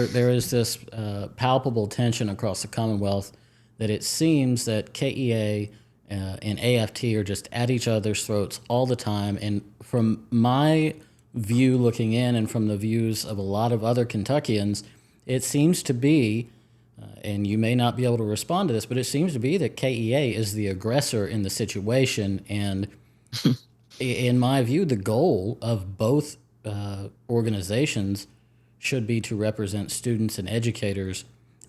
There is this palpable tension across the Commonwealth that it seems that KEA and AFT are just at each other's throats all the time. And from my view looking in and from the views of a lot of other Kentuckians, it seems to be, and you may not be able to respond to this, but it seems to be that KEA is the aggressor in the situation. And in my view, the goal of both organizations should be to represent students and educators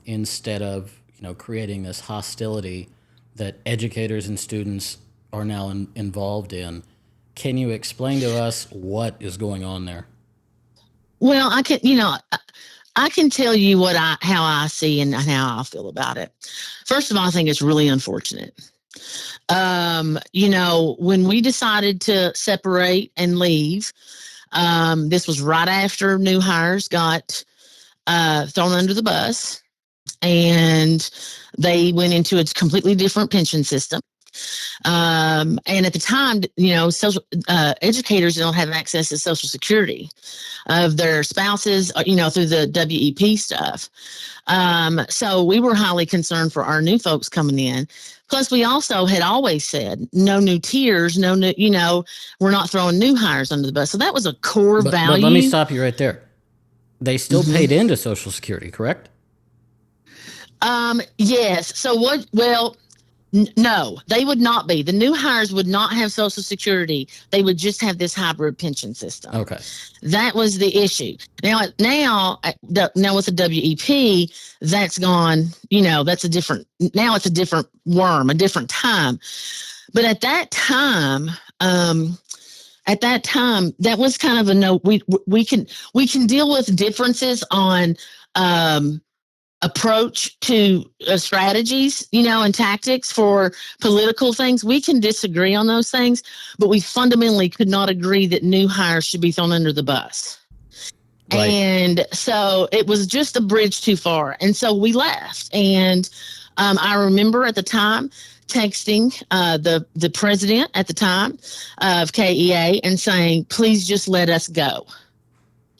instead of creating this hostility that educators and students are now involved in. Can you explain to us what is going on there? Well, I can tell you how I see and how I feel about it. First of all, I think it's really unfortunate. When we decided to separate and leave, this was right after new hires got thrown under the bus, and they went into a completely different pension system. And at the time, social educators don't have access to Social Security of their spouses, through the WEP stuff. So we were highly concerned for our new folks coming in. Plus, we also had always said no new tiers, no new, we're not throwing new hires under the bus. So that was a core value. But let me stop you right there. They still paid into Social Security, correct? Yes. So what? Well, no, they would not be. The new hires would not have Social Security. They would just have this hybrid pension system. Okay. That was the issue. Now with the WEP, that's gone, that's now it's a different worm, a different time. But at that time, that was kind of a no, we can deal with differences on, approach to strategies, and tactics for political things. We can disagree on those things, but we fundamentally could not agree that new hires should be thrown under the bus. Right. And so it was just a bridge too far. And so we left. And I remember at the time texting the president at the time of KEA and saying, please just let us go.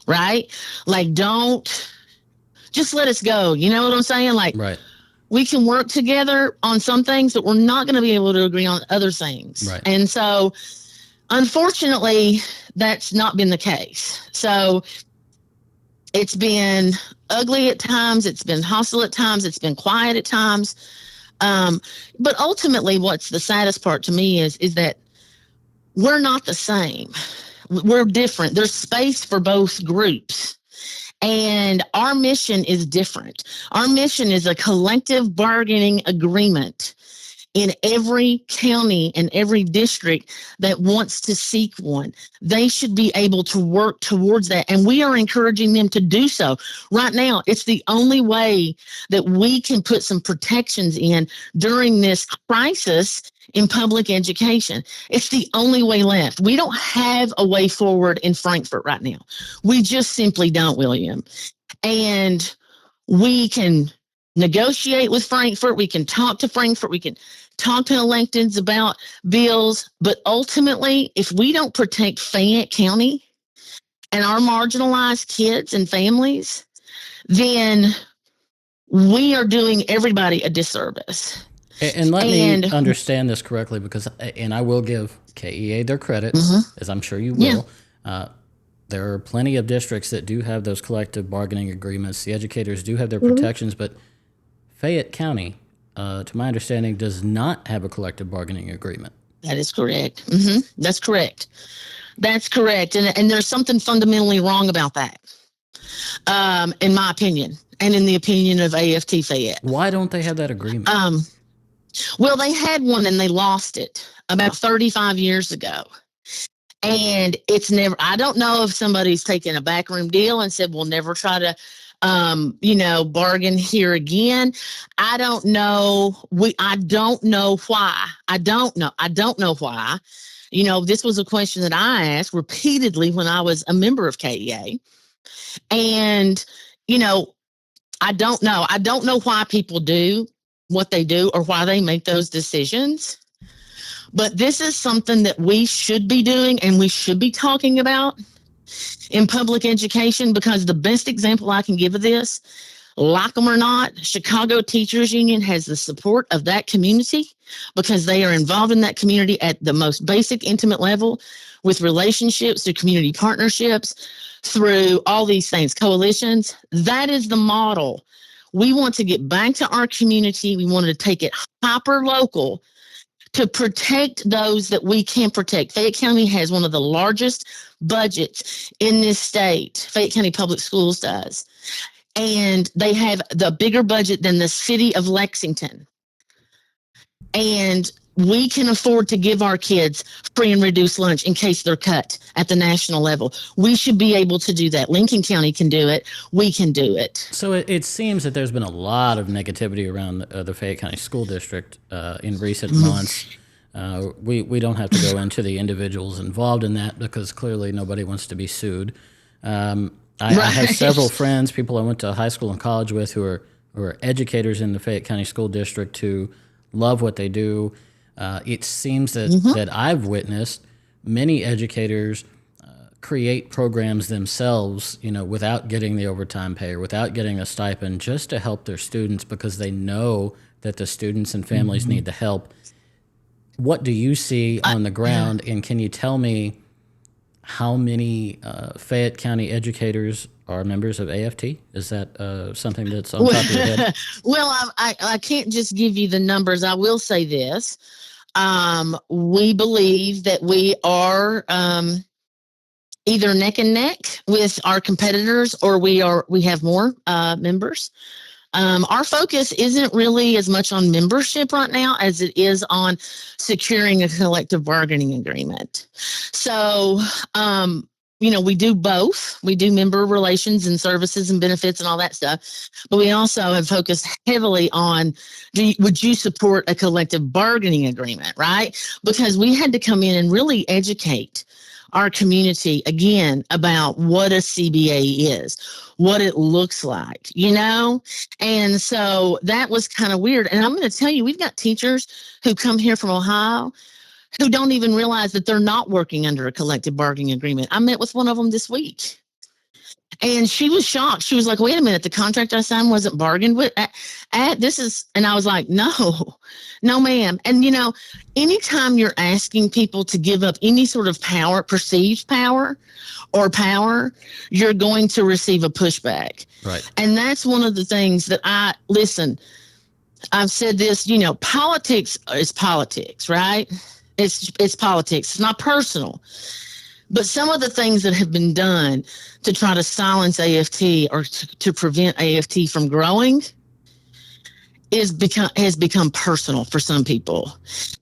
Right? Like, just let us go. You know what I'm saying? Like, right. We can work together on some things, but we're not going to be able to agree on other things. Right. And so, unfortunately, that's not been the case. So it's been ugly at times. It's been hostile at times. It's been quiet at times. But ultimately, what's the saddest part to me is that we're not the same. We're different. There's space for both groups. And our mission is different. Our mission is a collective bargaining agreement in every county and every district that wants to seek one. They should be able to work towards that. And we are encouraging them to do so. Right now, it's the only way that we can put some protections in during this crisis in public education. It's the only way left. We don't have a way forward in Frankfort right now. We just simply don't, William. And we can negotiate with Frankfort. We can talk to Frankfort. We can talk to electeds about bills. But ultimately, if we don't protect Fayette County and our marginalized kids and families, then we are doing everybody a disservice. And let me understand this correctly, because, and I will give KEA their credit, as I'm sure you will. Yeah. There are plenty of districts that do have those collective bargaining agreements. The educators do have their protections, but Fayette County, to my understanding, does not have a collective bargaining agreement. That is correct. That's correct. That's correct. And there's something fundamentally wrong about that, in my opinion, and in the opinion of AFT Fayette. Why don't they have that agreement? Well, they had one and they lost it about 35 years ago. And it's never, I don't know if somebody's taken a backroom deal and said, we'll never try to, bargain here again. I don't know. I don't know why. I don't know why. This was a question that I asked repeatedly when I was a member of KEA. And, I don't know. I don't know why people do what they do or why they make those decisions. But this is something that we should be doing and we should be talking about. in public education, because the best example I can give of this, like them or not, Chicago Teachers Union has the support of that community because they are involved in that community at the most basic, intimate level with relationships, through community partnerships, through all these things, coalitions. That is the model. We want to get back to our community. We wanted to take it hyper local to protect those that we can protect. Fayette County has one of the largest budgets in this state. Fayette County Public Schools does. And they have the bigger budget than the city of Lexington. And we can afford to give our kids free and reduced lunch in case they're cut at the national level. We should be able to do that. Lincoln County can do it. We can do it. So it seems that there's been a lot of negativity around the Fayette County School District in recent months. We don't have to go into the individuals involved in that because clearly nobody wants to be sued. I have several friends, people I went to high school and college with, who are educators in the Fayette County School District, who love what they do. It seems that I've witnessed many educators create programs themselves, without getting the overtime pay or without getting a stipend, just to help their students because they know that the students and families need the help. What do you see on the ground, and can you tell me how many Fayette County educators are members of AFT? Is that something that's on top of your head? Well, I can't just give you the numbers. I will say this. We believe that we are either neck and neck with our competitors, or we have more members. Our focus isn't really as much on membership right now as it is on securing a collective bargaining agreement. So, we do both. We do member relations and services and benefits and all that stuff. But we also have focused heavily on, would you support a collective bargaining agreement, right? Because we had to come in and really educate our community again about what a CBA is, what it looks like, And so that was kind of weird. And I'm going to tell you, we've got teachers who come here from Ohio who don't even realize that they're not working under a collective bargaining agreement. I met with one of them this week. And she was shocked. She was like, wait a minute, the contract I signed wasn't bargained with at this is, and I was like, no, ma'am. And anytime you're asking people to give up any sort of power, perceived power or power, you're going to receive a pushback. Right. And that's one of the things that I've said this, politics is politics, right? It's politics. It's not personal. But some of the things that have been done to try to silence AFT or to prevent AFT from growing has become personal for some people.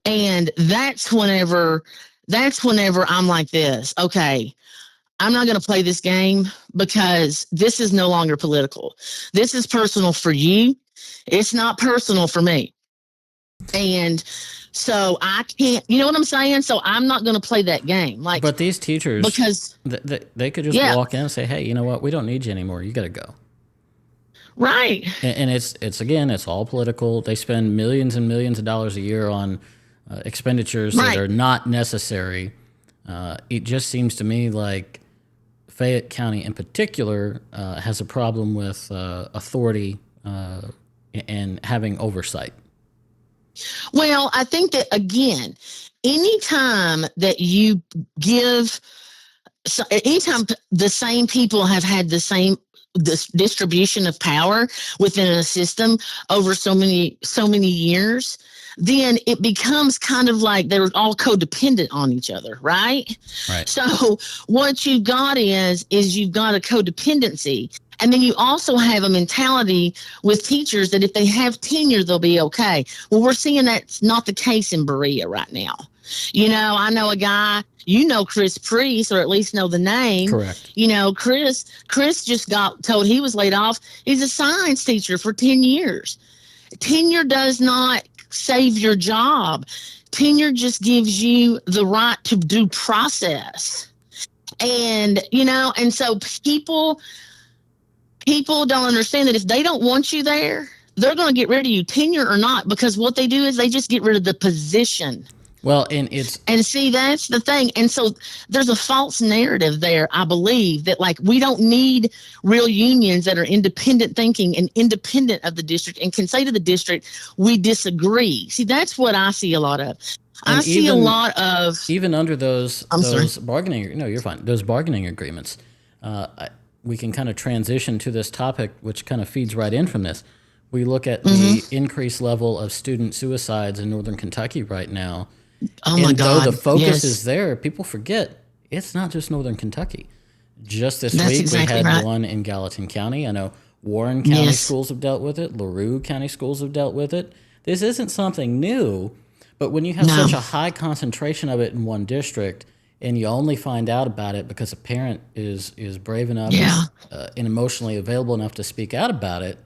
And that's whenever I'm like this. Okay, I'm not going to play this game because this is no longer political. This is personal for you. It's not personal for me. And so I can't, you know what I'm saying? So I'm not going to play that game. But these teachers, because they could just walk in and say, hey, you know what? We don't need you anymore. You got to go. Right. And it's all political. They spend millions and millions of dollars a year on expenditures that are not necessary. It just seems to me like Fayette County in particular has a problem with authority and having oversight. Well, I think that, again, anytime that you give, anytime the same people have had this distribution of power within a system over so many years, then it becomes kind of like they're all codependent on each other, right? Right. So what you've got is you've got a codependency. And then you also have a mentality with teachers that if they have tenure, they'll be okay. Well, we're seeing that's not the case in Berea right now. I know a guy, Chris Priest, or at least know the name. Correct. Chris just got told he was laid off. He's a science teacher for 10 years. Tenure does not save your job. Tenure just gives you the right to due process. And, and so people don't understand that if they don't want you there, they're going to get rid of you, tenure or not, because what they do is they just get rid of the position. Well, and it's And see, that's the thing. And so there's a false narrative there, I believe, that like we don't need real unions that are independent thinking and independent of the district and can say to the district, we disagree. See, that's what I see a lot of. I and see a even lot of, even under those I'm sorry. bargaining, no, you're fine. Those bargaining agreements, we can kind of transition to this topic, which kind of feeds right in from this. We look at the increased level of student suicides in Northern Kentucky right now, Oh my and though the God. focus Yes, is there, people forget it's not just Northern Kentucky. Just this that's week, we exactly had right. one in Gallatin County. I know Warren County Yes. schools have dealt with it. LaRue County schools have dealt with it. This isn't something new, but when you have No. such a high concentration of it in one district, and you only find out about it because a parent is brave enough Yeah. and emotionally available enough to speak out about it,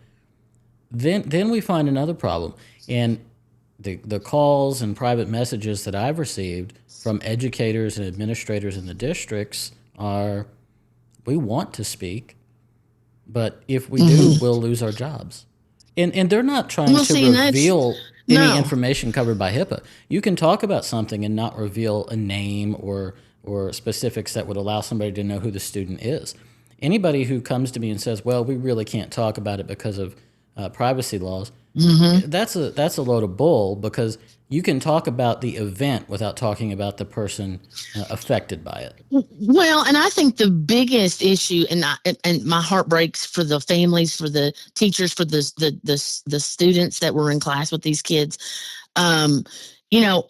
then we find another problem. And the calls and private messages that I've received from educators and administrators in the districts are, we want to speak, but if we do, we'll lose our jobs. And they're not trying Well, to see, and that's reveal any no. information covered by HIPAA. You can talk about something and not reveal a name or specifics that would allow somebody to know who the student is. Anybody who comes to me and says, "Well, we really can't talk about it because of privacy laws," that's a load of bull, because you can talk about the event without talking about the person affected by it. Well, and I think the biggest issue, and my heart breaks for the families, for the teachers, for the students that were in class with these kids. Um, you know,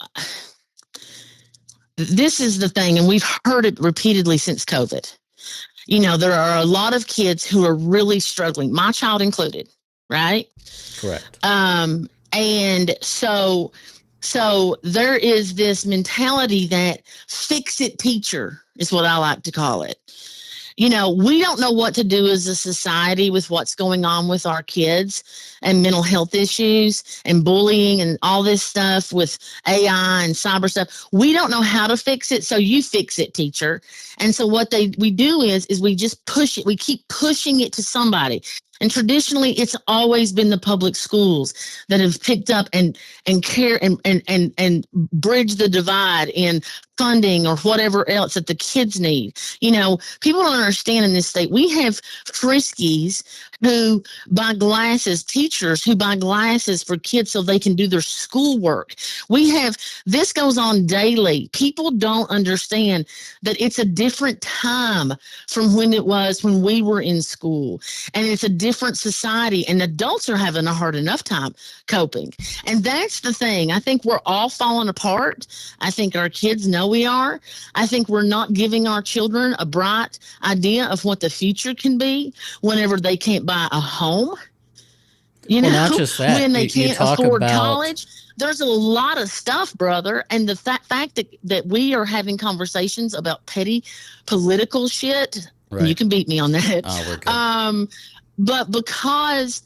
this is the thing, and we've heard it repeatedly since COVID. There are a lot of kids who are really struggling, my child included, right? Correct. And so there is this mentality that fix it teacher is what I like to call it. We don't know what to do as a society with what's going on with our kids and mental health issues and bullying and all this stuff with AI and cyber stuff. We don't know how to fix it, so you fix it, teacher. And so what we do is we just push it. We keep pushing it to somebody. And traditionally, it's always been the public schools that have picked up and care and bridge the divide in funding or whatever else that the kids need. People don't understand in this state. We have friskies who buy glasses, teachers who buy glasses for kids so they can do their schoolwork. This goes on daily. People don't understand that it's a different time from when it was when we were in school. And it's a different society, and adults are having a hard enough time coping. And that's the thing. I think we're all falling apart. I think our kids know we are. I think we're not giving our children a bright idea of what the future can be whenever they can't buy a home, Well, not just that. when they You can't talk afford about, college. There's a lot of stuff, brother. And the fact that we are having conversations about petty political shit, and you right. can beat me on that. Oh, we're good. But because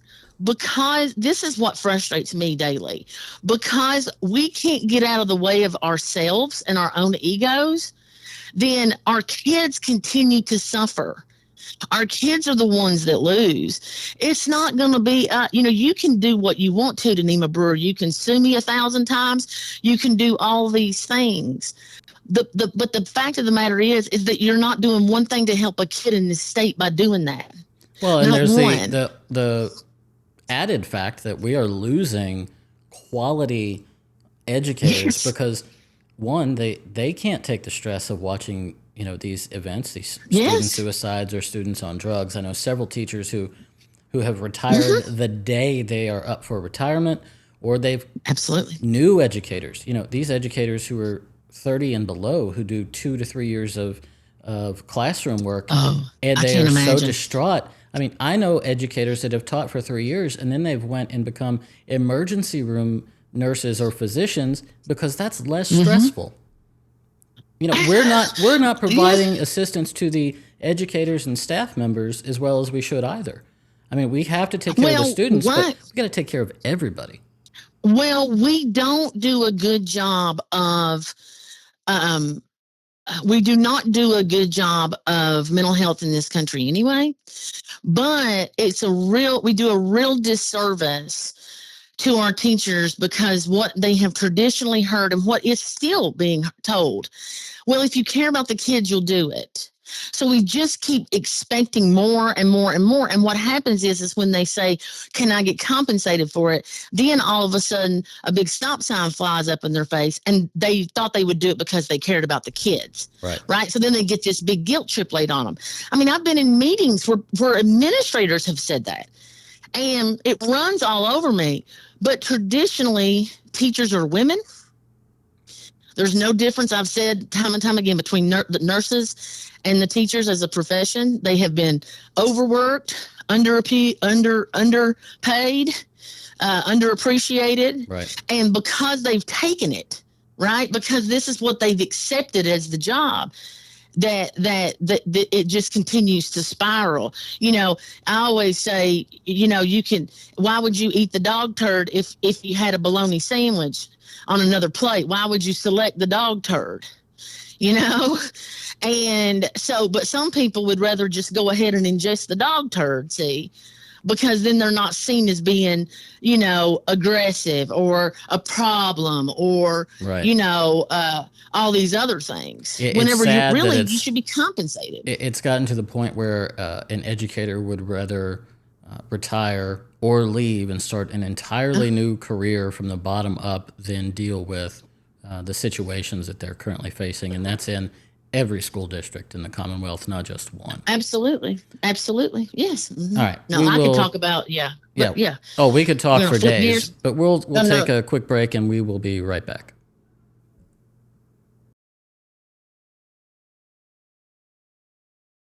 this is what frustrates me daily, because we can't get out of the way of ourselves and our own egos, then our kids continue to suffer. Our kids are the ones that lose. It's not going to be, you can do what you want to Nema Brewer. You can sue me 1,000 times. You can do all these things. But the fact of the matter is that you're not doing one thing to help a kid in this state by doing that. Well, and Not there's one. the added fact that we are losing quality educators Yes. because, one, they can't take the stress of watching these events, these student Yes. suicides or students on drugs. I know several teachers who have retired the day they are up for retirement, or they've Absolutely. new educators. These educators who are 30 and below, who do 2 to 3 years of classroom work, Oh, and I they can't are so imagine. distraught. I mean, I know educators that have taught for 3 years and then they've went and become emergency room nurses or physicians because that's less stressful. We're not Yeah. providing assistance to the educators and staff members as well as we should either. I mean, we have to take care of the Well, students, but what? we got to take care of everybody. Well, we don't do a good job of um, we do not do a good job of mental health in this country anyway, but we do a real disservice to our teachers because what they have traditionally heard and what is still being told. Well, if you care about the kids, you'll do it. So we just keep expecting more and more and more. And what happens is when they say, can I get compensated for it? Then all of a sudden a big stop sign flies up in their face and they thought they would do it because they cared about the kids. Right. So then they get this big guilt trip laid on them. I mean, I've been in meetings where administrators have said that. And it runs all over me. But traditionally, teachers are women. There's no difference, I've said time and time again, between the nurses and the teachers as a profession. They have been overworked, underpaid, underappreciated. Right. And because they've taken it, right, because this is what they've accepted as the job, that it just continues to spiral. I always say, why would you eat the dog turd if you had a bologna sandwich on another plate? Why would you select the dog turd? And so, but some people would rather just go ahead and ingest the dog turd, see, because then they're not seen as being, aggressive or a problem or, right. all these other things. Whenever you should be compensated. It's gotten to the point where an educator would rather retire or leave and start an entirely new career from the bottom up than deal with the situations that they're currently facing. And that's in every school district in the Commonwealth, not just one. Absolutely. Yes. Mm-hmm. All right. No, I could talk about, yeah. Oh, we could talk for days, but we'll take a quick break and we will be right back.